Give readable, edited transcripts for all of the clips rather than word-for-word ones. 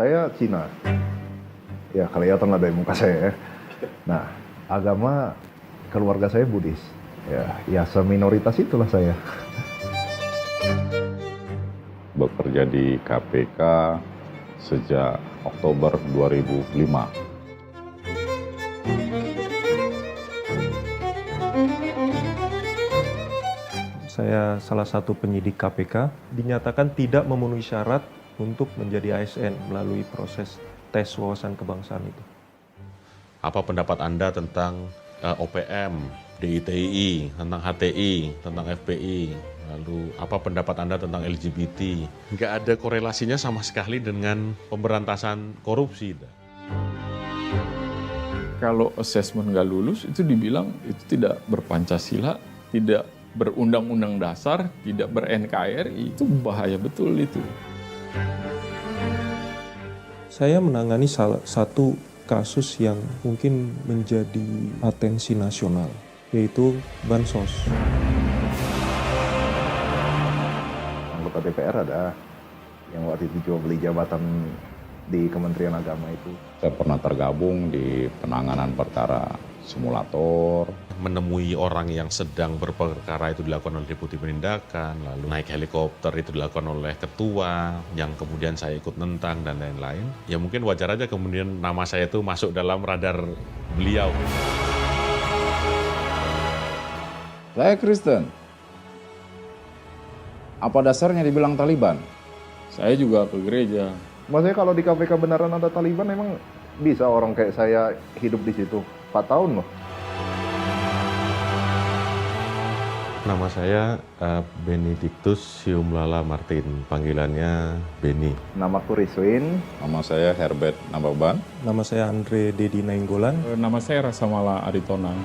Saya Cina. Ya, kelihatan lah dari muka saya ya. Nah, agama keluarga saya Buddhis. Ya seminoritas itulah saya. Bekerja di KPK sejak Oktober 2005. Saya salah satu penyidik KPK, dinyatakan tidak memenuhi syarat untuk menjadi ASN melalui proses tes wawasan kebangsaan itu. Apa pendapat Anda tentang OPM, DITI, tentang HTI, tentang FPI, lalu apa pendapat Anda tentang LGBT? Nggak ada korelasinya sama sekali dengan pemberantasan korupsi. Kalau assessment nggak lulus, itu dibilang itu tidak berPancasila, tidak berundang-undang dasar, tidak ber-NKRI, itu bahaya betul itu. Saya menangani salah satu kasus yang mungkin menjadi atensi nasional, yaitu Bansos. Anggota DPR ada yang waktu itu jual beli jabatan di Kementerian Agama itu. Saya pernah tergabung di penanganan perkara simulator. Menemui orang yang sedang berperkara itu dilakukan oleh Deputi Penindakan, lalu naik helikopter itu dilakukan oleh ketua, yang kemudian saya ikut nentang dan lain-lain. Ya mungkin wajar aja kemudian nama saya itu masuk dalam radar beliau. Saya Kristen. Apa dasarnya dibilang Taliban? Saya juga ke gereja. Maksudnya kalau di KPK beneran ada Taliban, emang bisa orang kayak saya hidup di situ 4 tahun loh. Nama saya Benedictus Siumlala Martin, panggilannya Beni. Namaku Rizwin. Nama saya Herbert Nababan. Nama saya Andre Dedi Nainggolan. Nama saya Rasamala Aritonang.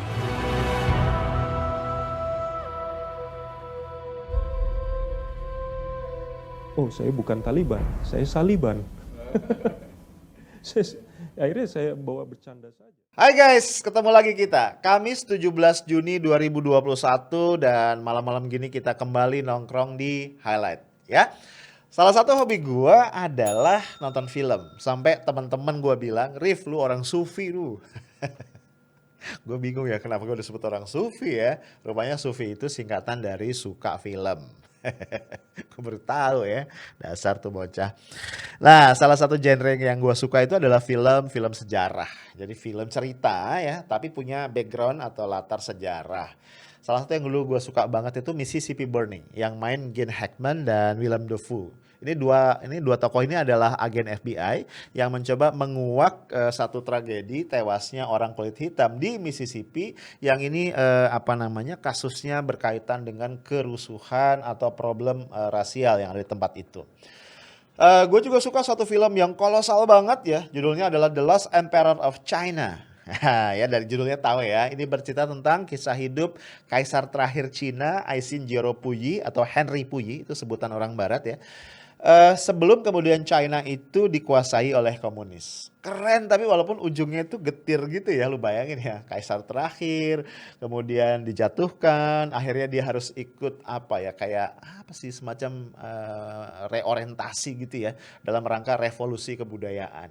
Oh, saya bukan Taliban, saya Saliban. Akhirnya saya bawa bercanda saja. Hai guys, ketemu lagi kita. Kamis 17 Juni 2021 dan malam-malam gini kita kembali nongkrong di Highlight ya. Salah satu hobi gua adalah nonton film. Sampai teman-teman gua bilang, "Rif, lu orang sufi lu." Gue bingung ya kenapa gue disebut orang sufi ya. Rupanya sufi itu singkatan dari suka film. Gue baru tahu ya, dasar tuh bocah. Nah, salah satu genre yang gue suka itu adalah film sejarah. Jadi film cerita ya, tapi punya background atau latar sejarah. Salah satu yang dulu gue suka banget itu Mississippi Burning, yang main Gene Hackman dan Willem Dafoe. Ini dua tokoh ini adalah agen FBI yang mencoba menguak satu tragedi tewasnya orang kulit hitam di Mississippi yang ini kasusnya berkaitan dengan kerusuhan atau problem rasial yang ada di tempat itu. Gue juga suka satu film yang kolosal banget ya, judulnya adalah The Last Emperor of China. Ya dari judulnya tahu ya, ini bercerita tentang kisah hidup kaisar terakhir Cina, Aisin Jiro Puyi atau Henry Puyi, itu sebutan orang barat ya. Sebelum kemudian China itu dikuasai oleh komunis. Keren, tapi walaupun ujungnya itu getir gitu ya, lu bayangin ya, kaisar terakhir kemudian dijatuhkan, akhirnya dia harus ikut semacam reorientasi gitu ya dalam rangka revolusi kebudayaan.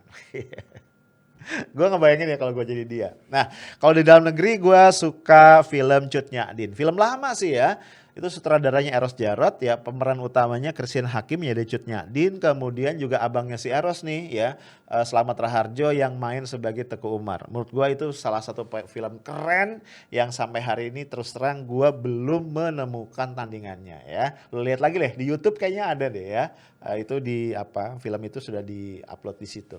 Gue ngebayangin ya kalau gue jadi dia. Nah, kalau di dalam negeri gue suka film Cut Nyak Dien. Film lama sih ya. Itu sutradaranya Eros Djarot ya, pemeran utamanya Christian Hakim ya, Cut Nyak Dien, kemudian juga abangnya si Eros nih ya, Slamet Raharjo yang main sebagai Teguh Umar. Menurut gue itu salah satu film keren yang sampai hari ini terus terang gue belum menemukan tandingannya ya. Lu lihat lagi deh di YouTube kayaknya ada deh ya. Itu film itu sudah di-upload di situ.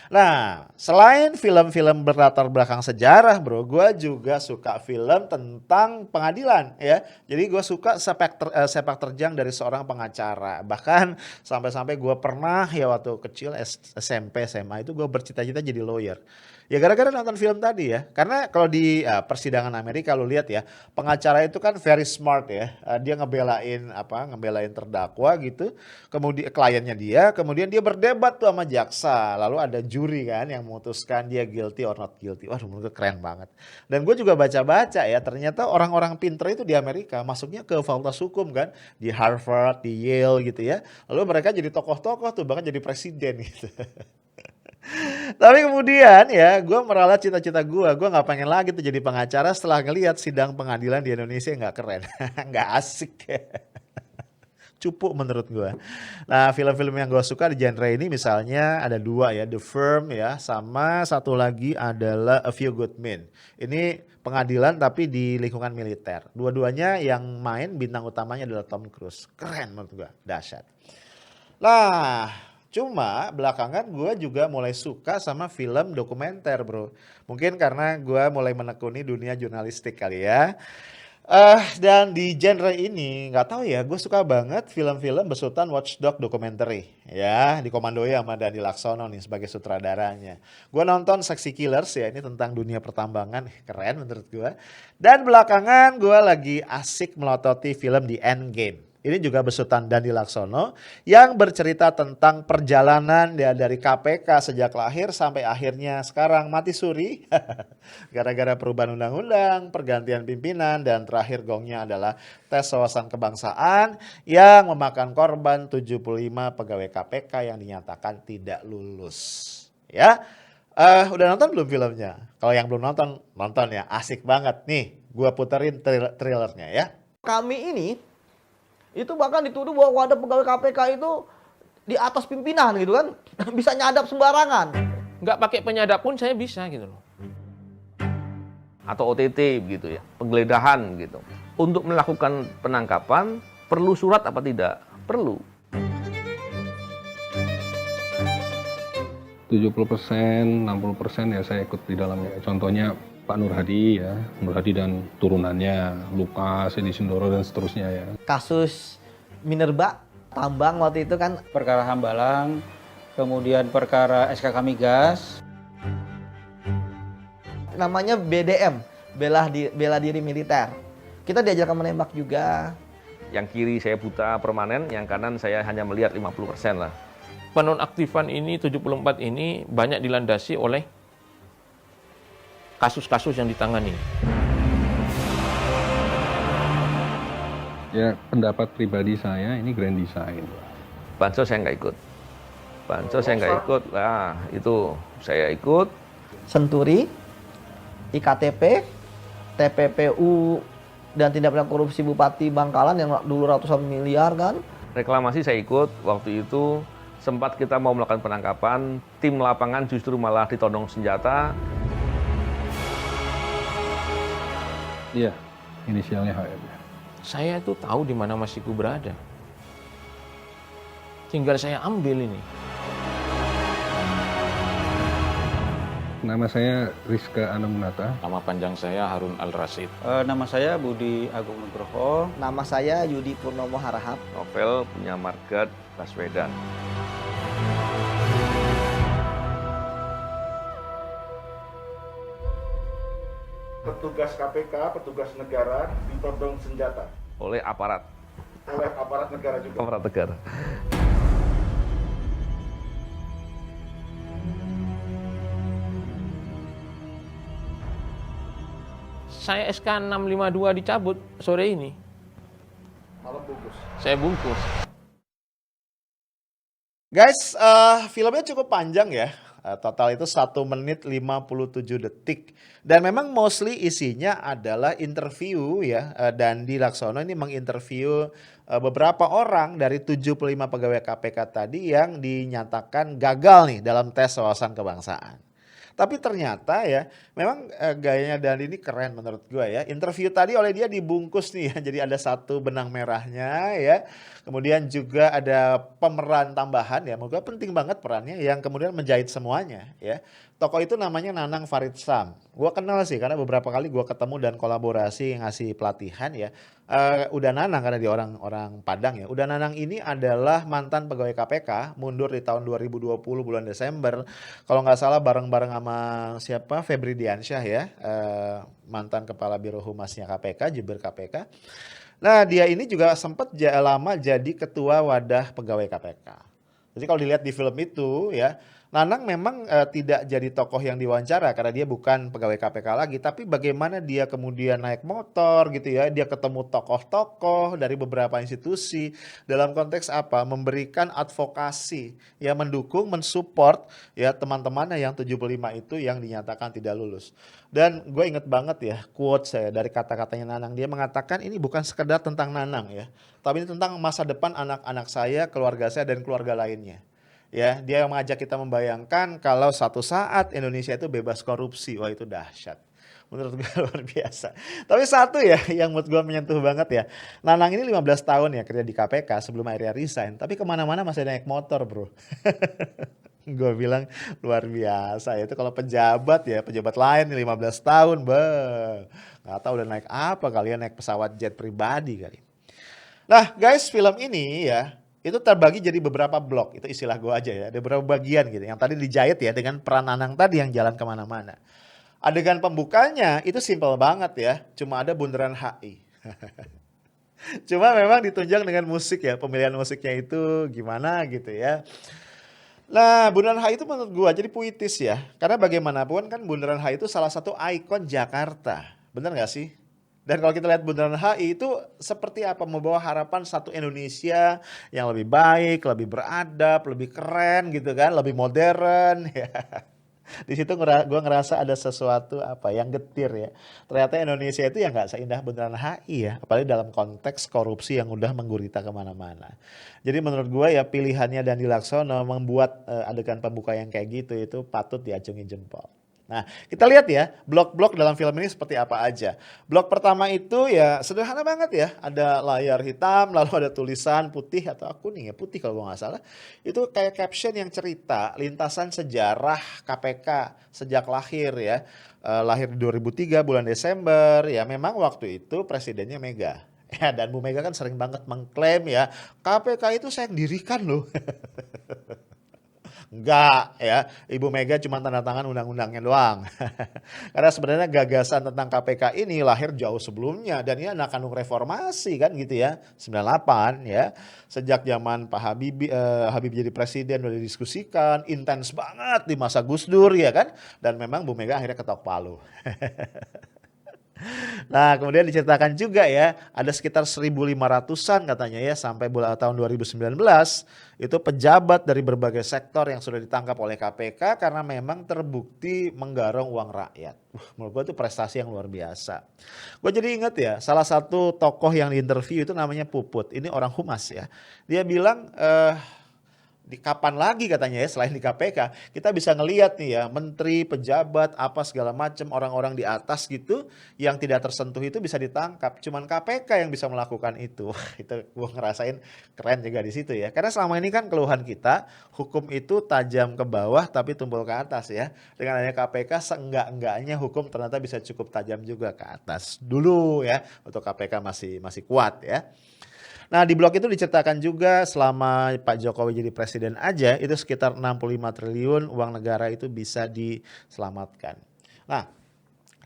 Nah, selain film-film berlatar belakang sejarah bro, gue juga suka film tentang pengadilan ya. Jadi gue suka sepak terjang dari seorang pengacara. Bahkan sampai-sampai gue pernah ya waktu kecil SMP, SMA itu gue bercita-cita jadi lawyer. Ya gara-gara nonton film tadi ya. Karena kalau di persidangan Amerika lu lihat ya, pengacara itu kan very smart ya. Dia ngebelain terdakwa gitu. Kemudian kliennya dia, kemudian dia berdebat tuh sama jaksa. Lalu ada juri kan yang memutuskan dia guilty or not guilty. Waduh, menurut gue keren banget. Dan gue juga baca-baca ya, ternyata orang-orang pinter itu di Amerika masuknya ke fakultas hukum kan, di Harvard, di Yale gitu ya. Lalu mereka jadi tokoh-tokoh tuh, bahkan jadi presiden gitu. Tapi kemudian ya, gue meralat cita-cita gue nggak pengen lagi tuh jadi pengacara setelah ngelihat sidang pengadilan di Indonesia nggak keren, nggak asik. Cupu menurut gue. Nah, film-film yang gue suka di genre ini misalnya ada 2 ya, The Firm ya, sama satu lagi adalah A Few Good Men. Ini pengadilan tapi di lingkungan militer. Dua-duanya yang main bintang utamanya adalah Tom Cruise. Keren menurut gue, dahsyat. Nah, cuma belakangan gue juga mulai suka sama film dokumenter bro. Mungkin karena gue mulai menekuni dunia jurnalistik kali ya. Dan di genre ini nggak tahu ya, gue suka banget film-film besutan watchdog documentary ya, dikomandoi sama Dani Laksono nih sebagai sutradaranya. Gue nonton Sexy Killers ya, ini tentang dunia pertambangan, keren menurut gue. Dan belakangan gue lagi asik melototi film The Endgame. Ini juga besutan Dani Laksono yang bercerita tentang perjalanan dia dari KPK sejak lahir sampai akhirnya sekarang mati suri gara-gara perubahan undang-undang, pergantian pimpinan, dan terakhir gongnya adalah tes wawasan kebangsaan yang memakan korban 75 pegawai KPK yang dinyatakan tidak lulus. Ya, udah nonton belum filmnya? Kalau yang belum nonton, nonton ya, asik banget nih. Gua puterin trailernya ya. Kami ini itu bahkan dituduh bahwa ada pegawai KPK itu di atas pimpinan gitu kan, bisa nyadap sembarangan. Nggak pakai penyadap pun saya bisa gitu loh. Atau OTT gitu ya, penggeledahan gitu. Untuk melakukan penangkapan perlu surat apa tidak? Perlu. 70%, 60% ya saya ikut di dalamnya. Contohnya Pak Nur Hadi ya, Nur Hadi dan turunannya, Lukas, Edi Sindoro dan seterusnya ya. Kasus Minerba tambang waktu itu kan, perkara Hambalang, kemudian perkara SKK Migas. namanya BDM, bela diri militer. Kita diajarkan menembak juga. Yang kiri saya buta permanen, yang kanan saya hanya melihat 50% lah. Penonaktifan ini 74 ini banyak dilandasi oleh kasus-kasus yang ditangani. Ya pendapat pribadi saya ini grand design. Bansos saya nggak ikut. Bansos saya nggak ikut. Nah, itu saya ikut. Senturi, IKTP, TPPU, dan tindak pidana korupsi Bupati Bangkalan yang dulu ratusan miliar kan. Reklamasi saya ikut. Waktu itu sempat kita mau melakukan penangkapan, tim lapangan justru malah ditodong senjata. Iya, inisialnya HM. Saya itu tahu di mana Mas Iku berada. Tinggal saya ambil ini. Nama saya Rizka Anumunata. Nama panjang saya Harun Al-Rasyid. Nama saya Budi Agung Nugroho. Nama saya Yudi Purnomo Harahap. Novel punya Margat Baswedan. Petugas KPK, petugas negara ditodong senjata Oleh aparat negara juga. aparat negara. Saya SK 652 dicabut sore ini. Malam bungkus. Saya bungkus. Guys, filmnya cukup panjang ya. Total itu 1 menit 57 detik. Dan memang mostly isinya adalah interview ya. Dandi Laksono ini menginterview beberapa orang dari 75 pegawai KPK tadi yang dinyatakan gagal nih dalam tes wawasan kebangsaan. Tapi ternyata ya, memang gayanya Dandi ini keren menurut gue ya. Interview tadi oleh dia dibungkus nih ya, jadi ada satu benang merahnya ya. Kemudian juga ada pemeran tambahan ya, menurut gue penting banget perannya yang kemudian menjahit semuanya ya. Tokoh itu namanya Nanang Farid Sam. Gue kenal sih karena beberapa kali gue ketemu dan kolaborasi ngasih pelatihan ya. Udah Nanang karena dia orang Padang ya. Udah Nanang ini adalah mantan pegawai KPK, mundur di tahun 2020 bulan Desember. Kalau nggak salah bareng-bareng sama siapa? Febri Diansyah ya, mantan kepala Biro Humasnya KPK, Jubir KPK. Nah dia ini juga sempat lama jadi ketua wadah pegawai KPK. Jadi kalau dilihat di film itu ya, Nanang memang tidak jadi tokoh yang diwawancara karena dia bukan pegawai KPK lagi, tapi bagaimana dia kemudian naik motor gitu ya, dia ketemu tokoh-tokoh dari beberapa institusi dalam konteks apa? Memberikan advokasi, ya mendukung, mensupport ya teman-temannya yang 75 itu yang dinyatakan tidak lulus. Dan gue inget banget ya quote saya dari kata-katanya Nanang, dia mengatakan ini bukan sekedar tentang Nanang ya, tapi ini tentang masa depan anak-anak saya, keluarga saya dan keluarga lainnya. Ya, dia mengajak kita membayangkan kalau satu saat Indonesia itu bebas korupsi. Wah, itu dahsyat. Menurut gue luar biasa. Tapi satu ya yang menurut gue menyentuh banget ya. Nanang ini 15 tahun ya kerja di KPK sebelum akhirnya resign. Tapi kemana-mana masih naik motor bro. Gue bilang luar biasa. Itu kalau pejabat ya, pejabat lain nih 15 tahun. Gak tahu udah naik apa kali ya, naik pesawat jet pribadi kali. Nah guys, film ini ya itu terbagi jadi beberapa blok, itu istilah gue aja ya, ada beberapa bagian gitu. Yang tadi dijahit ya dengan peran Nanang tadi yang jalan kemana-mana. Adegan pembukanya itu simpel banget ya, cuma ada bundaran HI. Cuma memang ditunjang dengan musik ya, pemilihan musiknya itu gimana gitu ya. Nah bundaran HI itu menurut gue jadi puitis ya, karena bagaimanapun kan bundaran HI itu salah satu ikon Jakarta, bener gak sih? Dan kalau kita lihat bundaran HI itu seperti apa, membawa harapan satu Indonesia yang lebih baik, lebih beradab, lebih keren gitu kan, lebih modern ya. Di situ gue ngerasa ada sesuatu apa yang getir ya. Ternyata Indonesia itu ya nggak seindah bundaran HI ya, apalagi dalam konteks korupsi yang udah menggurita kemana-mana. Jadi menurut gue ya pilihannya Dandi Laksono membuat adegan pembuka yang kayak gitu itu patut diacungi jempol. Nah, kita lihat ya, blok-blok dalam film ini seperti apa aja. Blok pertama itu ya sederhana banget ya. Ada layar hitam, lalu ada tulisan putih atau kuning ya, putih kalau gue nggak salah. Itu kayak caption yang cerita lintasan sejarah KPK sejak lahir ya. Lahir di 2003 bulan Desember, ya memang waktu itu presidennya Mega. Ya, dan Bu Mega kan sering banget mengklaim ya, KPK itu saya yang dirikan loh. Enggak ya, Ibu Mega cuma tanda tangan undang-undangnya doang. Karena sebenarnya gagasan tentang KPK ini lahir jauh sebelumnya dan ini anak kandung reformasi kan gitu ya, 98 ya. Sejak zaman Pak Habibie jadi presiden udah didiskusikan, intens banget di masa Gus Dur ya kan. Dan memang Bu Mega akhirnya ketok palu. Nah kemudian diceritakan juga ya ada sekitar 1.500-an katanya ya sampai tahun 2019 itu pejabat dari berbagai sektor yang sudah ditangkap oleh KPK karena memang terbukti menggarong uang rakyat. Menurut gue itu prestasi yang luar biasa. Gue jadi ingat ya salah satu tokoh yang diinterview itu namanya Puput, ini orang humas ya. Dia bilang di kapan lagi katanya ya selain di KPK kita bisa ngelihat nih ya menteri, pejabat, apa segala macam orang-orang di atas gitu yang tidak tersentuh itu bisa ditangkap. Cuman KPK yang bisa melakukan itu. Itu gue ngerasain keren juga di situ ya. Karena selama ini kan keluhan kita hukum itu tajam ke bawah tapi tumpul ke atas ya. Dengan adanya KPK seenggak-enggaknya hukum ternyata bisa cukup tajam juga ke atas. Dulu ya untuk KPK masih kuat ya. Nah di blog itu diceritakan juga selama Pak Jokowi jadi presiden aja itu sekitar 65 triliun uang negara itu bisa diselamatkan. Nah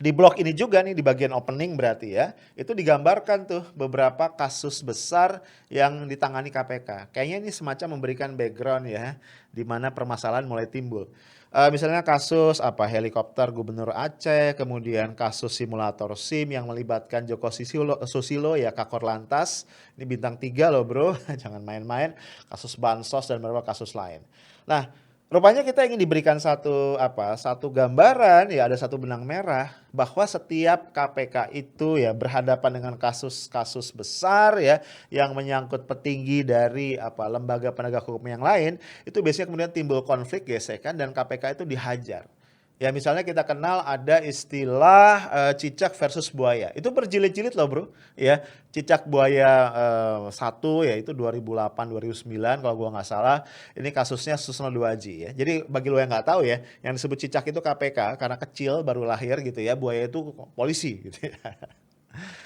di blog ini juga nih di bagian opening berarti ya itu digambarkan tuh beberapa kasus besar yang ditangani KPK. Kayaknya ini semacam memberikan background ya di mana permasalahan mulai timbul. Misalnya kasus helikopter Gubernur Aceh, kemudian kasus simulator SIM yang melibatkan Joko Susilo ya Kakor Lantas, ini bintang 3 loh bro, jangan main-main, kasus bansos dan beberapa kasus lain. Nah, rupanya kita ingin diberikan satu gambaran ya ada satu benang merah bahwa setiap KPK itu ya berhadapan dengan kasus-kasus besar ya yang menyangkut petinggi dari lembaga penegak hukum yang lain itu biasanya kemudian timbul konflik gesekan dan KPK itu dihajar. Ya misalnya kita kenal ada istilah cicak versus buaya. Itu berjilid-jilid loh bro. Ya cicak buaya 1 ya itu 2008-2009 kalau gua nggak salah. Ini kasusnya Susno Duaji ya. Jadi bagi lo yang nggak tahu ya, yang disebut cicak itu KPK karena kecil baru lahir gitu ya. Buaya itu polisi gitu ya.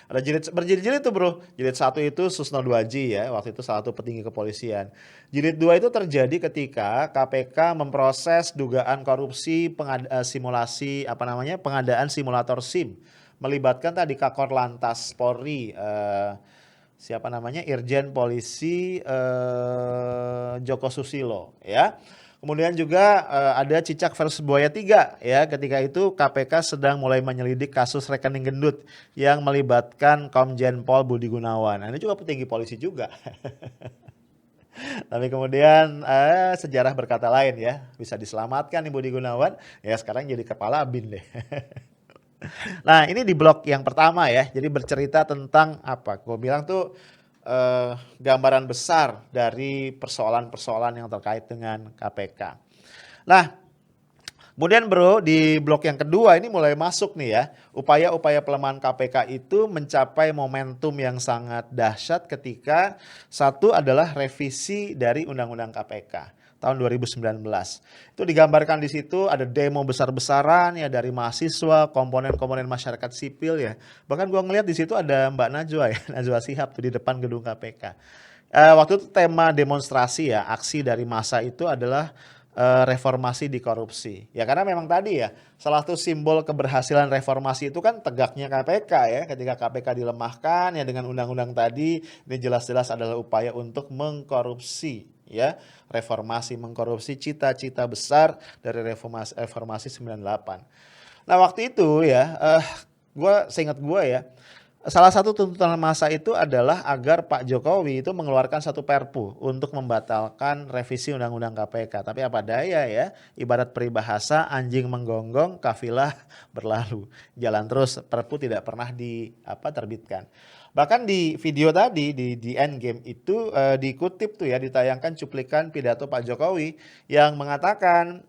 Ada berjilid-jilid tuh bro. Jilid 1 itu Susno Duaji ya, waktu itu salah satu petinggi kepolisian. Jilid 2 itu terjadi ketika KPK memproses dugaan korupsi pengadaan simulator SIM melibatkan tadi Kakor Lantas Polri Irjen Polisi Joko Susilo ya. Kemudian juga ada Cicak versus Buaya 3 ya. Ketika itu KPK sedang mulai menyelidik kasus rekening gendut yang melibatkan Komjen Pol Budi Gunawan. Nah, ini juga petinggi polisi juga. Tapi kemudian sejarah berkata lain ya. Bisa diselamatkan nih Budi Gunawan. Ya sekarang jadi kepala BIN deh. Nah ini di blog yang pertama ya. Jadi bercerita tentang apa? Gue bilang tuh gambaran besar dari persoalan-persoalan yang terkait dengan KPK. Nah, kemudian bro di blok yang kedua ini mulai masuk nih ya. Upaya-upaya pelemahan KPK itu mencapai momentum yang sangat dahsyat ketika satu adalah revisi dari Undang-Undang KPK tahun 2019. Itu digambarkan di situ ada demo besar-besaran ya dari mahasiswa, komponen-komponen masyarakat sipil ya. Bahkan gua ngeliat di situ ada Mbak Najwa ya, Najwa Shihab tuh di depan gedung KPK. Waktu itu tema demonstrasi ya, aksi dari massa itu adalah reformasi di korupsi. Ya karena memang tadi ya, salah satu simbol keberhasilan reformasi itu kan tegaknya KPK ya. Ketika KPK dilemahkan ya dengan undang-undang tadi, ini jelas-jelas adalah upaya untuk mengkorupsi ya, reformasi mengkorupsi cita-cita besar dari reformasi 98. Nah waktu itu ya, seingat gue ya, salah satu tuntutan massa itu adalah agar Pak Jokowi itu mengeluarkan satu perpu untuk membatalkan revisi Undang-Undang KPK. Tapi apa daya ya, ibarat peribahasa anjing menggonggong, kafilah berlalu. Jalan terus, perpu tidak pernah diterbitkan. Bahkan di video tadi di Endgame itu dikutip tuh ya, ditayangkan cuplikan pidato Pak Jokowi yang mengatakan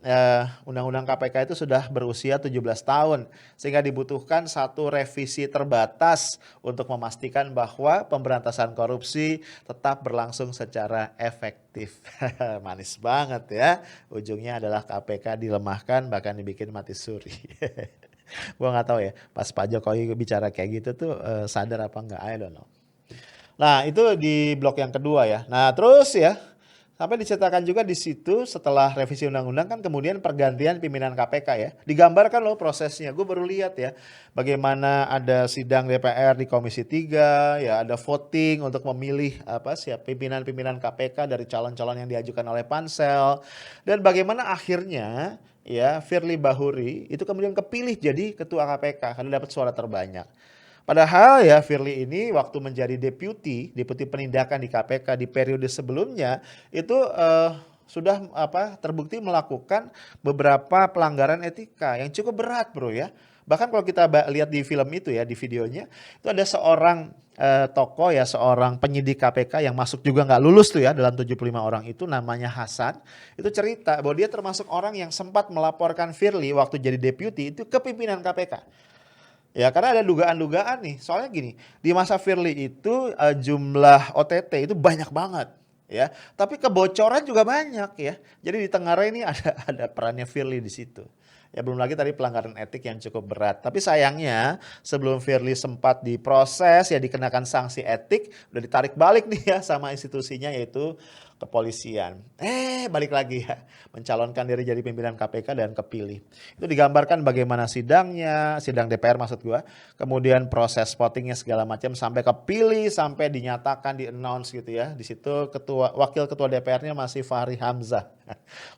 Undang-Undang KPK itu sudah berusia 17 tahun sehingga dibutuhkan satu revisi terbatas untuk memastikan bahwa pemberantasan korupsi tetap berlangsung secara efektif. Manis banget ya. Ujungnya adalah KPK dilemahkan bahkan dibikin mati suri. Gue nggak tahu ya pas Pak Jokowi bicara kayak gitu tuh sadar apa enggak, I don't know. Nah itu di blok yang kedua ya. Nah terus ya sampai diceritakan juga di situ setelah revisi undang-undang kan kemudian pergantian pimpinan KPK ya. Digambarkan loh prosesnya, gue baru lihat ya bagaimana ada sidang DPR di Komisi 3 ya, ada voting untuk memilih pimpinan-pimpinan KPK dari calon-calon yang diajukan oleh pansel, dan bagaimana akhirnya ya Firly Bahuri itu kemudian kepilih jadi ketua KPK karena dapat suara terbanyak. Padahal ya Firly ini waktu menjadi deputi penindakan di KPK di periode sebelumnya itu sudah terbukti melakukan beberapa pelanggaran etika yang cukup berat bro ya. Bahkan kalau kita lihat di film itu ya, di videonya itu ada seorang tokoh ya, seorang penyidik KPK yang masuk juga nggak lulus tuh ya dalam 75 orang itu, namanya Hasan. Itu cerita bahwa dia termasuk orang yang sempat melaporkan Firly waktu jadi deputi itu ke pimpinan KPK. Ya karena ada dugaan-dugaan nih, soalnya gini, di masa Firly itu jumlah OTT itu banyak banget ya, tapi kebocoran juga banyak ya. Jadi di Tenggarong ini ada perannya Firly di situ. Ya belum lagi tadi pelanggaran etik yang cukup berat. Tapi sayangnya sebelum Firly sempat diproses ya dikenakan sanksi etik, udah ditarik balik nih ya sama institusinya yaitu kepolisian. Balik lagi ya, mencalonkan diri jadi pimpinan KPK dan kepilih. Itu digambarkan bagaimana sidangnya, sidang DPR maksud gua, kemudian proses votingnya segala macam sampai kepilih, sampai dinyatakan, di-announce gitu ya. Di situ wakil ketua DPR-nya masih Fahri Hamzah.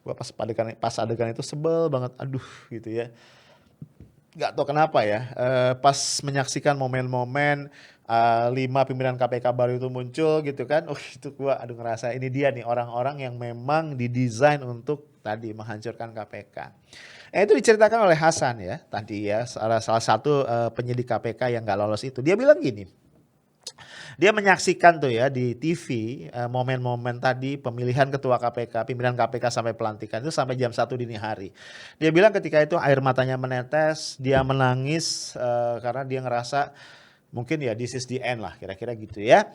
Gua pas adegan itu sebel banget, aduh gitu ya. Gak tau kenapa ya, pas menyaksikan momen-momen 5 pimpinan KPK baru itu muncul gitu kan, itu gua ngerasa ini dia nih orang-orang yang memang didesain untuk tadi menghancurkan KPK. Itu diceritakan oleh Hasan ya tadi ya, salah satu penyidik KPK yang gak lolos itu. Dia bilang gini, dia menyaksikan tuh ya di TV momen-momen tadi pemilihan ketua KPK, pimpinan KPK sampai pelantikan itu sampai jam 1 dini hari. Dia bilang ketika itu air matanya menetes, dia menangis karena dia ngerasa mungkin ya this is the end lah kira-kira gitu ya.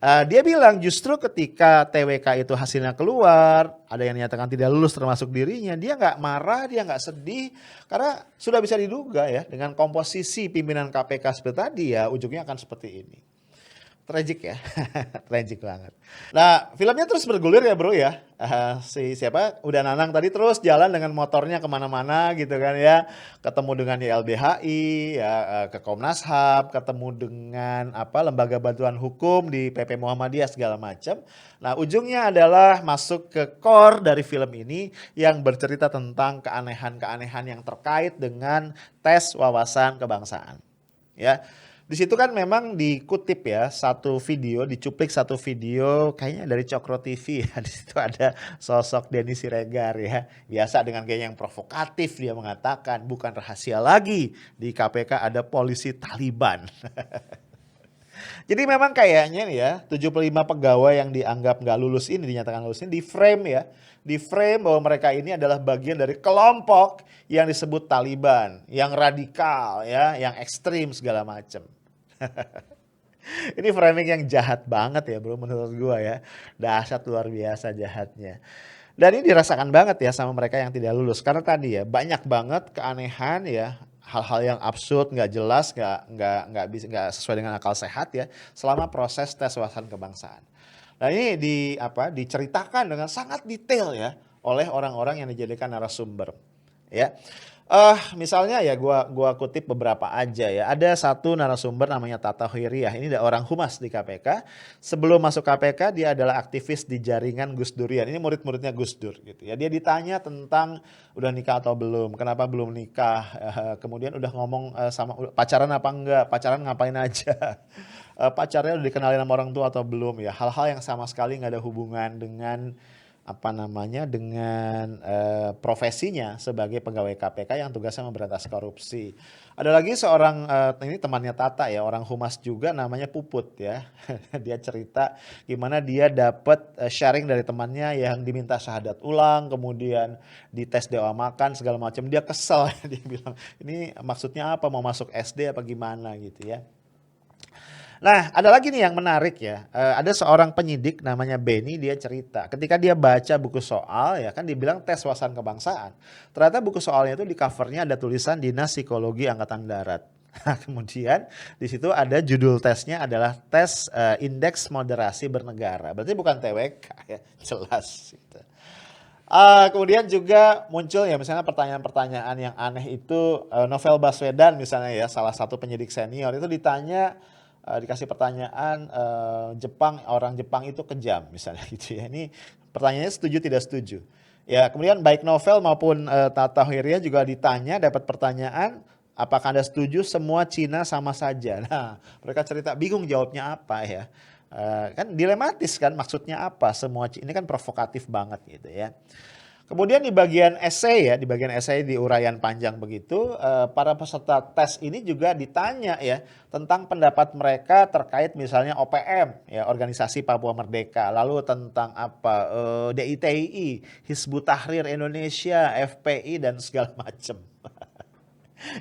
Dia bilang justru ketika TWK itu hasilnya keluar, ada yang dinyatakan tidak lulus termasuk dirinya, dia nggak marah, dia nggak sedih, karena sudah bisa diduga ya dengan komposisi pimpinan KPK seperti tadi ya ujungnya akan seperti ini. Tragic ya, tragic banget. Nah, filmnya terus bergulir ya bro ya. Udah Nanang tadi terus jalan dengan motornya kemana-mana gitu kan ya. Ketemu dengan YLBHI, ya, ke Komnas HAM, ketemu dengan lembaga bantuan hukum di PP Muhammadiyah segala macam. Nah, ujungnya adalah masuk ke core dari film ini yang bercerita tentang keanehan-keanehan yang terkait dengan tes wawasan kebangsaan. Ya. Di situ kan memang dikutip ya dicuplik satu video kayaknya dari Cokro TV ya. Di situ ada sosok Denny Siregar ya. Biasa dengan gaya yang provokatif dia mengatakan bukan rahasia lagi di KPK ada polisi Taliban. Jadi memang kayaknya nih ya 75 pegawai yang dianggap nggak lulus ini dinyatakan lulus ini di frame ya. Di frame bahwa mereka ini adalah bagian dari kelompok yang disebut Taliban, yang radikal ya, yang ekstrim segala macam. Ini framing yang jahat banget ya bro menurut gua ya. Dahsyat luar biasa jahatnya. Dan ini dirasakan banget ya sama mereka yang tidak lulus. Karena tadi ya banyak banget keanehan ya. Hal-hal yang absurd, nggak jelas, nggak sesuai dengan akal sehat ya. Selama proses tes wawasan kebangsaan. Nah ini diceritakan dengan sangat detail ya. Oleh orang-orang yang dijadikan narasumber. Ya. Misalnya ya gua kutip beberapa aja ya. Ada satu narasumber namanya Tata Hoiriah. Ini ada orang humas di KPK. Sebelum masuk KPK dia adalah aktivis di jaringan Gus Durian. Ini murid-muridnya Gus Dur gitu ya. Dia ditanya tentang udah nikah atau belum, kenapa belum nikah. Kemudian udah ngomong sama pacaran apa enggak, pacaran ngapain aja. Pacarnya udah dikenalin sama orang tua atau belum ya. Hal-hal yang sama sekali nggak ada hubungan dengan dengan profesinya sebagai pegawai KPK yang tugasnya memberantas korupsi. Ada lagi seorang ini temannya Tata ya, orang humas juga namanya Puput ya. Dia cerita gimana dia dapat sharing dari temannya yang diminta syahadat ulang, kemudian dites dewa makan segala macam. Dia kesel, dia bilang ini maksudnya apa, mau masuk SD apa gimana gitu ya. Nah, ada lagi nih yang menarik ya. Ada seorang penyidik namanya Benny, dia cerita. Ketika dia baca buku soal ya kan dibilang tes wawasan kebangsaan. Ternyata buku soalnya itu di covernya ada tulisan Dinas Psikologi Angkatan Darat. Kemudian di situ ada judul tesnya adalah tes Indeks Moderasi Bernegara. Berarti bukan TWK ya, jelas gitu. Kemudian juga muncul ya misalnya pertanyaan-pertanyaan yang aneh itu Novel Baswedan misalnya ya, salah satu penyidik senior itu ditanya dikasih pertanyaan orang Jepang itu kejam misalnya gitu ya. Ini pertanyaannya setuju tidak setuju. Ya, kemudian baik Novel maupun Tata Hoiriah juga ditanya dapat pertanyaan apakah Anda setuju semua Cina sama saja. Nah, mereka cerita bingung jawabnya apa ya. Kan dilematis kan maksudnya apa semua ini kan provokatif banget gitu ya. Kemudian di bagian esai di uraian panjang begitu, para peserta tes ini juga ditanya ya tentang pendapat mereka terkait misalnya OPM, ya Organisasi Papua Merdeka, lalu tentang DITII, Hizbut Tahrir Indonesia, FPI dan segala macam.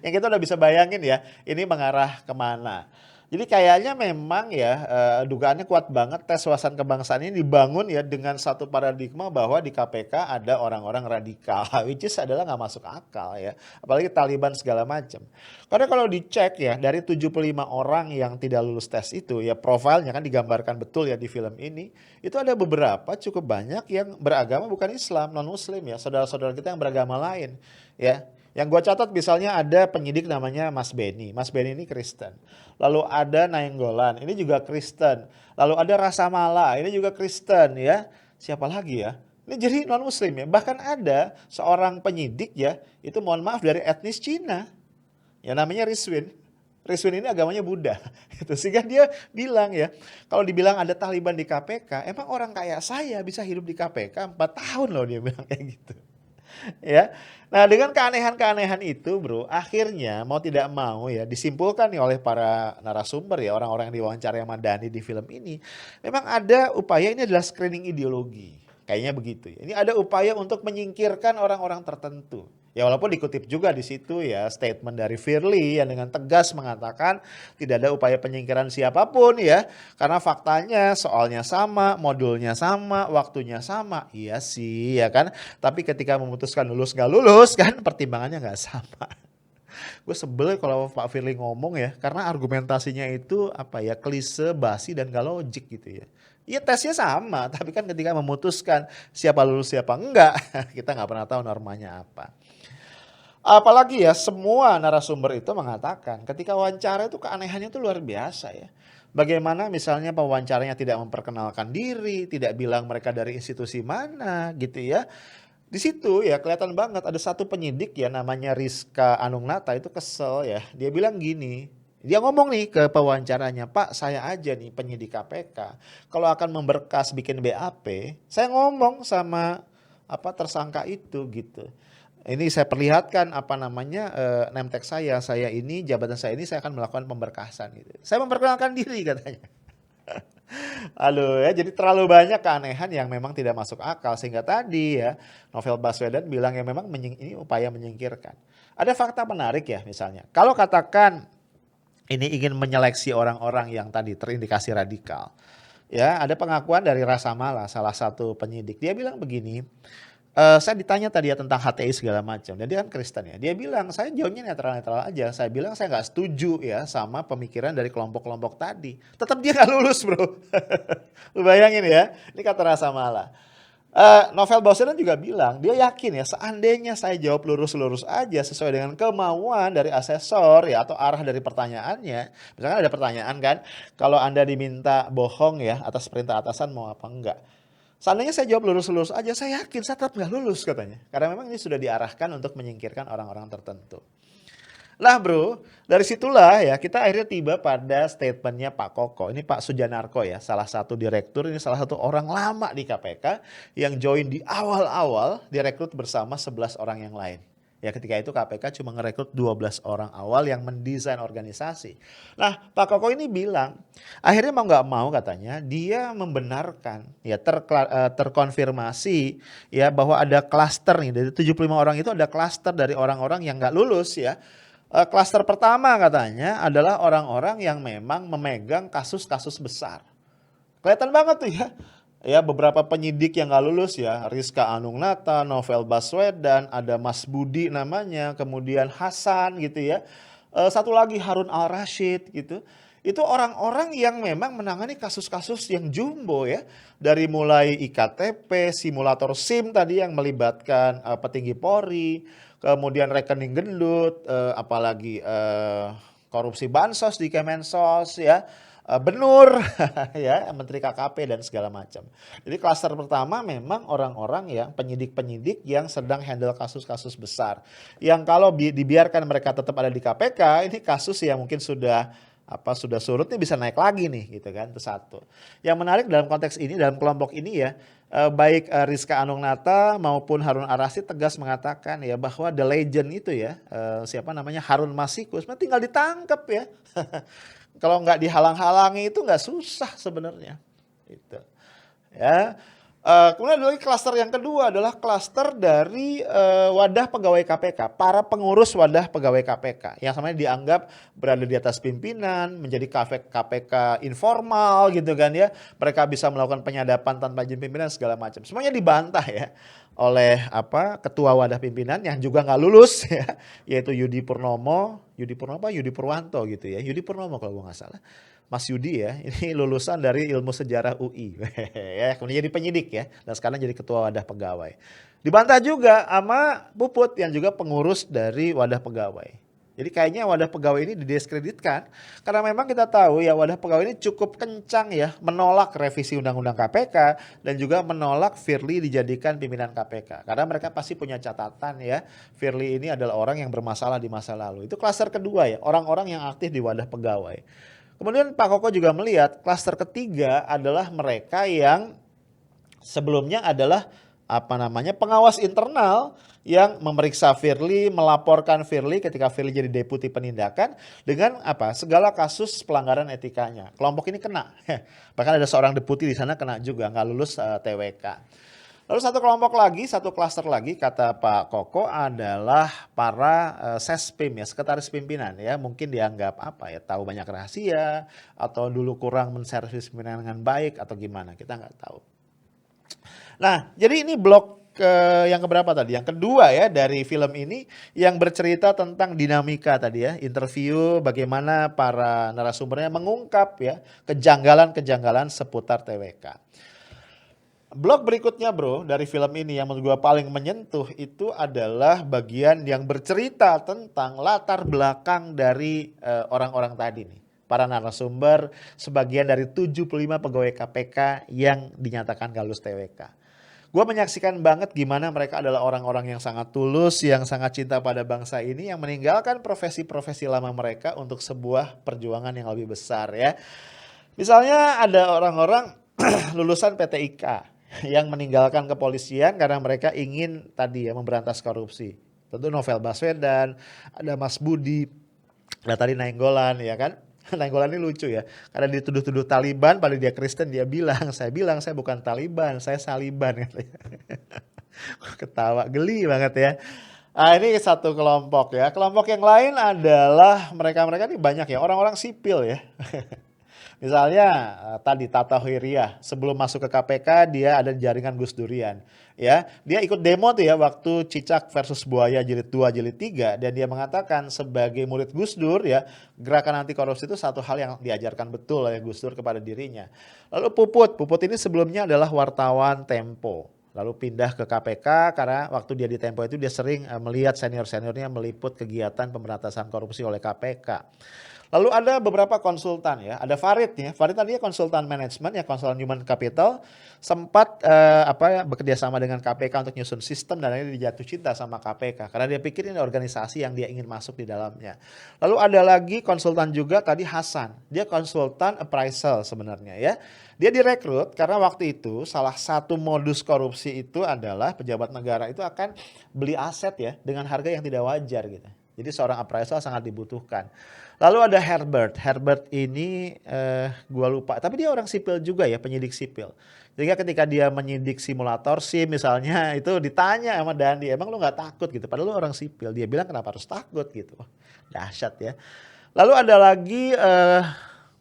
Yang kita udah bisa bayangin ya, ini mengarah kemana. Jadi kayaknya memang ya dugaannya kuat banget tes wawasan kebangsaan ini dibangun ya dengan satu paradigma bahwa di KPK ada orang-orang radikal, which is adalah nggak masuk akal ya. Apalagi Taliban segala macam. Karena kalau dicek ya dari 75 orang yang tidak lulus tes itu ya profilnya kan digambarkan betul ya di film ini. Itu ada beberapa cukup banyak yang beragama bukan Islam, non-Muslim ya. Saudara-saudara kita yang beragama lain ya. Yang gue catat misalnya ada penyidik namanya Mas Benny. Mas Benny ini Kristen. Lalu ada Nainggolan, ini juga Kristen. Lalu ada Rasa Mala, ini juga Kristen ya. Siapa lagi ya? Ini jadi non muslim ya. Bahkan ada seorang penyidik ya, itu mohon maaf dari etnis Cina. Ya namanya Rizwin. Rizwin ini agamanya Buddha. Sehingga dia bilang ya, kalau dibilang ada Taliban di KPK, emang orang kayak saya bisa hidup di KPK 4 tahun loh dia bilang kayak gitu. Ya, nah dengan keanehan-keanehan itu bro, akhirnya mau tidak mau ya disimpulkan nih oleh para narasumber ya, orang-orang yang diwawancara sama Dhani di film ini, memang ada upaya ini adalah screening ideologi, kayaknya begitu ya. Ini ada upaya untuk menyingkirkan orang-orang tertentu. Ya walaupun dikutip juga di situ ya statement dari Firly yang dengan tegas mengatakan tidak ada upaya penyingkiran siapapun ya. Karena faktanya soalnya sama, modulnya sama, waktunya sama. Iya sih ya kan. Tapi ketika memutuskan lulus nggak lulus kan pertimbangannya nggak sama. Gue sebel kalau Pak Firly ngomong ya, karena argumentasinya itu apa ya, klise, basi, dan gak logik gitu ya. Iya tesnya sama, tapi kan ketika memutuskan siapa lulus siapa enggak, kita nggak pernah tahu normanya apa. Apalagi ya semua narasumber itu mengatakan ketika wawancara itu keanehannya itu luar biasa ya. Bagaimana misalnya pewawancaranya tidak memperkenalkan diri, tidak bilang mereka dari institusi mana gitu ya. Di situ ya kelihatan banget ada satu penyidik ya namanya Rizka Anungnata itu kesel ya. Dia bilang gini, dia ngomong nih ke pewawancaranya, Pak saya aja nih penyidik KPK. Kalau akan memberkas bikin BAP, saya ngomong sama tersangka itu gitu. Ini saya perlihatkan name tag saya ini, jabatan saya ini, saya akan melakukan pemberkasan gitu. Saya memperkenalkan diri katanya. Aduh ya, jadi terlalu banyak keanehan yang memang tidak masuk akal sehingga tadi ya Novel Baswedan bilang ya memang ini upaya menyingkirkan. Ada fakta menarik ya misalnya. Kalau katakan ini ingin menyeleksi orang-orang yang tadi terindikasi radikal. Ya, ada pengakuan dari Rasa Mala, salah satu penyidik. Dia bilang begini, saya ditanya tadi ya tentang HTI segala macam. Dan dia kan Kristen ya. Dia bilang saya jawabnya netral-netral aja. Saya bilang saya nggak setuju ya sama pemikiran dari kelompok-kelompok tadi. Tetap dia nggak lulus bro. Lu bayangin ya. Ini kata Rasa Mala. Novel Baswedan juga bilang dia yakin ya seandainya saya jawab lurus-lurus aja sesuai dengan kemauan dari asesor ya atau arah dari pertanyaannya. Misalkan ada pertanyaan kan, kalau Anda diminta bohong ya atas perintah atasan mau apa enggak. Seandainya saya jawab lurus-lurus aja, saya yakin saya tetap nggak lulus katanya. Karena memang ini sudah diarahkan untuk menyingkirkan orang-orang tertentu. Nah bro, dari situlah ya kita akhirnya tiba pada statementnya Pak Koko. Ini Pak Sujanarko ya, salah satu direktur, ini salah satu orang lama di KPK yang join di awal-awal direkrut bersama 11 orang yang lain. Ya ketika itu KPK cuma ngerekrut 12 orang awal yang mendesain organisasi. Nah Pak Koko ini bilang, akhirnya mau nggak mau katanya dia membenarkan ya terkonfirmasi ya bahwa ada klaster nih dari 75 orang itu ada klaster dari orang-orang yang nggak lulus ya. Klaster pertama katanya adalah orang-orang yang memang memegang kasus-kasus besar. Kelihatan banget tuh ya. Ya beberapa penyidik yang nggak lulus ya, Rizka Anungnata, Novel Baswedan, ada Mas Budi namanya, kemudian Hasan gitu ya. Satu lagi Harun Al-Rashid gitu. Itu orang-orang yang memang menangani kasus-kasus yang jumbo ya. Dari mulai IKTP, simulator SIM tadi yang melibatkan petinggi Polri, kemudian rekening gendut, apalagi korupsi bansos di Kemensos ya. Benur ya Menteri KKP dan segala macam. Jadi klaster pertama memang orang-orang yang penyidik-penyidik yang sedang handle kasus-kasus besar. Yang kalau dibiarkan mereka tetap ada di KPK, ini kasus yang mungkin sudah surut nih bisa naik lagi nih gitu kan, itu satu. Yang menarik dalam konteks ini, dalam kelompok ini ya, baik Rizka Anungnata maupun Harun Al-Rashid tegas mengatakan ya bahwa the legend itu ya, Harun Masiku sebenarnya tinggal ditangkap ya. Kalau nggak dihalang-halangi itu nggak susah sebenarnya. Gitu. Ya. Kemudian ada lagi klaster yang kedua adalah klaster dari wadah pegawai KPK, para pengurus wadah pegawai KPK yang sebenarnya dianggap berada di atas pimpinan, menjadi KPK informal gitu kan ya. Mereka bisa melakukan penyadapan tanpa izin pimpinan segala macam. Semuanya dibantah ya oleh ketua wadah pimpinan yang juga nggak lulus ya, yaitu Yudi Purwanto gitu ya. Yudi Purnomo kalau gue nggak salah. Mas Yudi ya, ini lulusan dari ilmu sejarah UI. Ya, kemudian jadi penyidik ya, dan sekarang jadi ketua wadah pegawai. Dibantah juga sama Puput yang juga pengurus dari wadah pegawai. Jadi kayaknya wadah pegawai ini didiskreditkan karena memang kita tahu ya wadah pegawai ini cukup kencang ya menolak revisi undang-undang KPK dan juga menolak Firly dijadikan pimpinan KPK. Karena mereka pasti punya catatan ya, Firly ini adalah orang yang bermasalah di masa lalu. Itu klaster kedua ya, orang-orang yang aktif di wadah pegawai. Kemudian Pak Koko juga melihat klaster ketiga adalah mereka yang sebelumnya adalah pengawas internal yang memeriksa Firly, melaporkan Firly ketika Firly jadi deputi penindakan dengan segala kasus pelanggaran etikanya. Kelompok ini kena, bahkan ada seorang deputi di sana kena juga nggak lulus TWK. Lalu satu kelompok lagi, satu klaster lagi kata Pak Koko adalah para sespim ya, sekretaris pimpinan ya, mungkin dianggap tahu banyak rahasia atau dulu kurang menservis pimpinan dengan baik atau gimana, kita nggak tahu. Nah, jadi ini blok yang keberapa tadi? Yang kedua ya dari film ini yang bercerita tentang dinamika tadi ya, interview bagaimana para narasumbernya mengungkap ya kejanggalan-kejanggalan seputar TWK. Blok berikutnya bro dari film ini yang menurut gue paling menyentuh itu adalah bagian yang bercerita tentang latar belakang dari orang-orang tadi nih. Para narasumber sebagian dari 75 pegawai KPK yang dinyatakan galus TWK. Gue menyaksikan banget gimana mereka adalah orang-orang yang sangat tulus, yang sangat cinta pada bangsa ini, yang meninggalkan profesi-profesi lama mereka untuk sebuah perjuangan yang lebih besar ya. Misalnya ada orang-orang lulusan PTIK yang meninggalkan kepolisian karena mereka ingin tadi ya memberantas korupsi. Tentu Novel Baswedan, ada Mas Budi, ada tadi Nainggolan ya kan. Nainggolan ini lucu ya, karena dituduh-tuduh Taliban, pada dia Kristen dia bilang saya bukan Taliban, saya Saliban katanya. Ketawa geli banget ya. Ini satu kelompok ya. Kelompok yang lain adalah mereka-mereka ini banyak ya orang-orang sipil ya. Misalnya tadi Tata Hoiriah sebelum masuk ke KPK dia ada di jaringan Gus Durian ya. Dia ikut demo tuh ya waktu Cicak versus Buaya jilid 2 jilid 3 dan dia mengatakan sebagai murid Gus Dur ya, gerakan anti korupsi itu satu hal yang diajarkan betul oleh Gus Dur kepada dirinya. Lalu Puput ini sebelumnya adalah wartawan Tempo. Lalu pindah ke KPK karena waktu dia di Tempo itu dia sering melihat senior-seniornya meliput kegiatan pemberantasan korupsi oleh KPK. Lalu ada beberapa konsultan ya, ada Farid ya, Farid tadinya konsultan manajemen ya, konsultan human capital, sempat bekerja sama dengan KPK untuk nyusun sistem dan akhirnya dia jatuh cinta sama KPK karena dia pikir ini organisasi yang dia ingin masuk di dalamnya. Lalu ada lagi konsultan juga tadi Hasan, dia konsultan appraisal sebenarnya ya. Dia direkrut karena waktu itu salah satu modus korupsi itu adalah pejabat negara itu akan beli aset ya dengan harga yang tidak wajar gitu. Jadi seorang appraisal sangat dibutuhkan. Lalu ada Herbert ini gua lupa, tapi dia orang sipil juga ya, penyidik sipil. Sehingga ketika dia menyidik simulator SIM misalnya itu ditanya sama Dandi, emang lu gak takut gitu, padahal lu orang sipil. Dia bilang kenapa harus takut gitu, dahsyat ya. Lalu ada lagi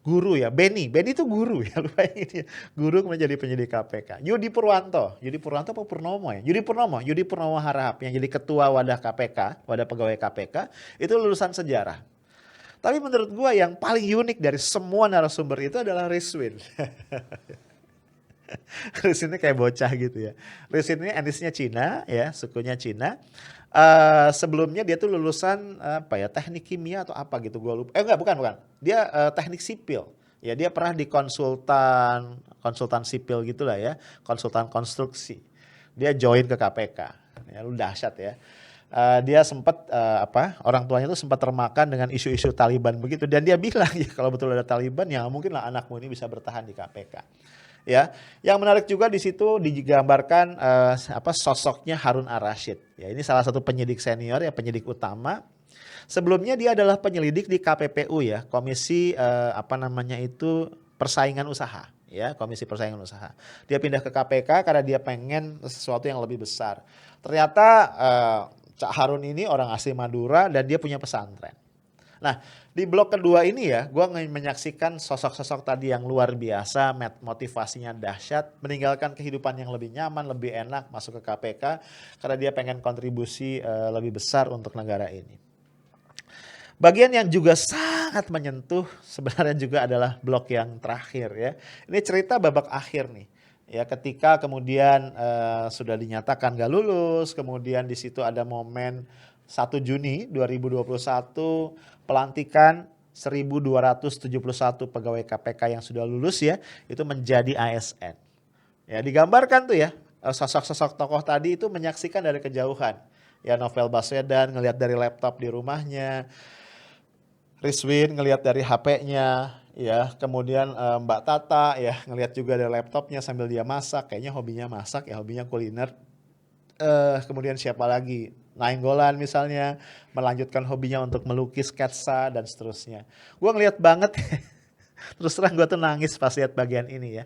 guru ya, Benny itu guru ya, lupa ini guru kemudian jadi penyidik KPK. Yudi Purwanto apa Purnomo ya? Yudi Purnomo Harahap yang jadi ketua wadah KPK, wadah pegawai KPK, itu lulusan sejarah. Tapi menurut gua yang paling unik dari semua narasumber itu adalah Rizwin. Rizwin ini kayak bocah gitu ya. Rizwin ini etnisnya Cina ya, sukunya Cina. Sebelumnya dia tuh lulusan teknik kimia atau apa gitu gua lupa. Bukan. Dia teknik sipil. Ya dia pernah di konsultan sipil gitulah ya, konsultan konstruksi. Dia join ke KPK. Ya lu dahsyat ya. Dia sempat orang tuanya itu sempat termakan dengan isu-isu Taliban begitu dan dia bilang ya kalau betul ada Taliban ya mungkin lah anakmu ini bisa bertahan di KPK. Ya, yang menarik juga di situ digambarkan sosoknya Harun Ar-Rasyid. Ya, ini salah satu penyidik senior ya, penyidik utama. Sebelumnya dia adalah penyelidik di KPPU ya, komisi persaingan usaha. Ya, komisi persaingan usaha. Dia pindah ke KPK karena dia pengen sesuatu yang lebih besar. Ternyata Cak Harun ini orang asli Madura dan dia punya pesantren. Nah, di blok kedua ini ya, gue menyaksikan sosok-sosok tadi yang luar biasa, motivasinya dahsyat, meninggalkan kehidupan yang lebih nyaman, lebih enak, masuk ke KPK, karena dia pengen kontribusi lebih besar untuk negara ini. Bagian yang juga sangat menyentuh sebenarnya juga adalah blok yang terakhir ya. Ini cerita babak akhir nih. Ya, ketika kemudian sudah dinyatakan gak lulus, kemudian di situ ada momen 1 Juni 2021 pelantikan 1.271 pegawai KPK yang sudah lulus ya, itu menjadi ASN. Ya, digambarkan tuh ya, sosok-sosok tokoh tadi itu menyaksikan dari kejauhan. Ya, Novel Baswedan ngelihat dari laptop di rumahnya, Rizwin ngelihat dari HP-nya, ya, kemudian Mbak Tata ya ngelihat juga dari laptopnya sambil dia masak, kayaknya hobinya masak ya, hobinya kuliner. Kemudian siapa lagi? Nainggolan misalnya melanjutkan hobinya untuk melukis, sketsa dan seterusnya. Gue ngelihat banget, terus terang gue tuh nangis pas lihat bagian ini ya.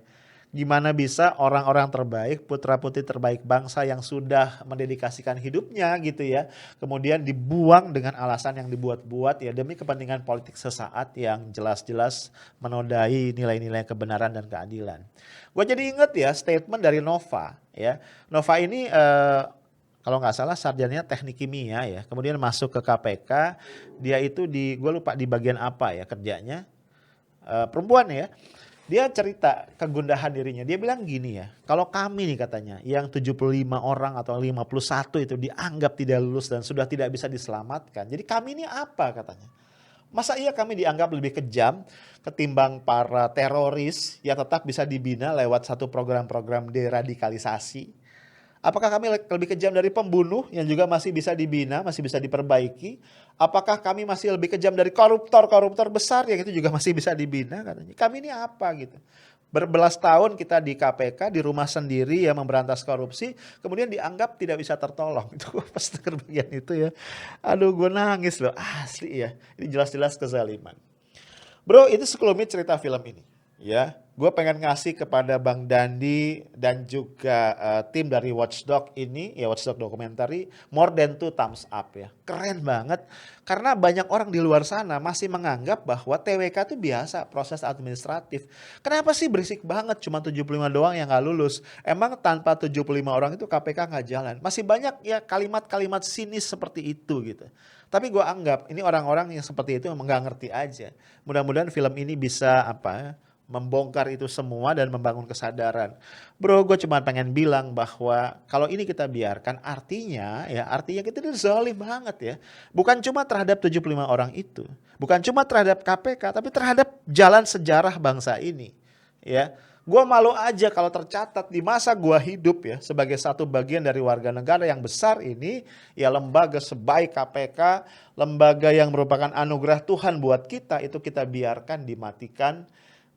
Gimana bisa orang-orang terbaik, putra-putri terbaik bangsa yang sudah mendedikasikan hidupnya gitu ya, kemudian dibuang dengan alasan yang dibuat-buat ya demi kepentingan politik sesaat yang jelas-jelas menodai nilai-nilai kebenaran dan keadilan. Gue jadi inget ya statement dari Nova ya. Nova ini kalau nggak salah sarjananya teknik kimia ya, kemudian masuk ke KPK, dia itu gue lupa di bagian apa ya kerjanya, perempuan ya. Dia cerita kegundahan dirinya. Dia bilang gini ya, kalau kami nih katanya yang 75 orang atau 51 itu dianggap tidak lulus dan sudah tidak bisa diselamatkan. Jadi kami ini apa katanya? Masa iya kami dianggap lebih kejam ketimbang para teroris yang tetap bisa dibina lewat satu program-program deradikalisasi? Apakah kami lebih kejam dari pembunuh yang juga masih bisa dibina, masih bisa diperbaiki? Apakah kami masih lebih kejam dari koruptor-koruptor besar yang itu juga masih bisa dibina katanya? Kami ini apa gitu? Berbelas tahun kita di KPK, di rumah sendiri ya memberantas korupsi, kemudian dianggap tidak bisa tertolong. Itu gue pas denger bagian itu ya. Aduh gue nangis loh, asli ya. Ini jelas-jelas kezaliman. Bro, itu sekelumit cerita film ini. Ya, gue pengen ngasih kepada Bang Dandi dan juga tim dari Watchdog ini, ya Watchdog Documentary, more than 2 thumbs up ya. Keren banget, karena banyak orang di luar sana masih menganggap bahwa TWK itu biasa, proses administratif. Kenapa sih berisik banget, cuma 75 doang yang gak lulus? Emang tanpa 75 orang itu KPK gak jalan? Masih banyak ya kalimat-kalimat sinis seperti itu gitu. Tapi gue anggap ini orang-orang yang seperti itu memang gak ngerti aja. Mudah-mudahan film ini bisa membongkar itu semua dan membangun kesadaran. Bro, gue cuma pengen bilang bahwa kalau ini kita biarkan artinya kita ini zalim banget ya. Bukan cuma terhadap 75 orang itu. Bukan cuma terhadap KPK, tapi terhadap jalan sejarah bangsa ini. Ya, gue malu aja kalau tercatat di masa gue hidup ya sebagai satu bagian dari warga negara yang besar ini, ya lembaga sebaik KPK, lembaga yang merupakan anugerah Tuhan buat kita, itu kita biarkan dimatikan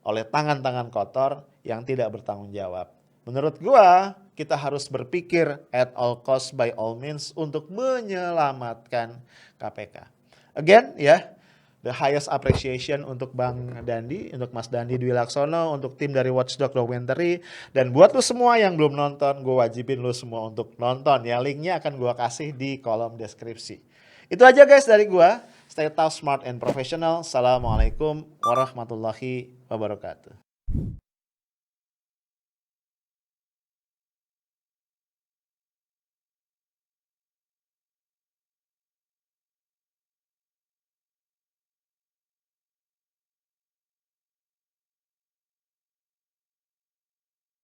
oleh tangan-tangan kotor yang tidak bertanggung jawab. Menurut gua, kita harus berpikir at all cost by all means untuk menyelamatkan KPK. Again ya, the highest appreciation untuk Bang Dandi, untuk Mas Dandi Dwi Laksono, untuk tim dari Watchdog Documentary, dan buat lu semua yang belum nonton, gua wajibin lu semua untuk nonton ya. Linknya akan gua kasih di kolom deskripsi. Itu aja guys dari gua. Stay tough, smart, and professional. Assalamualaikum warahmatullahi wabarakatuh.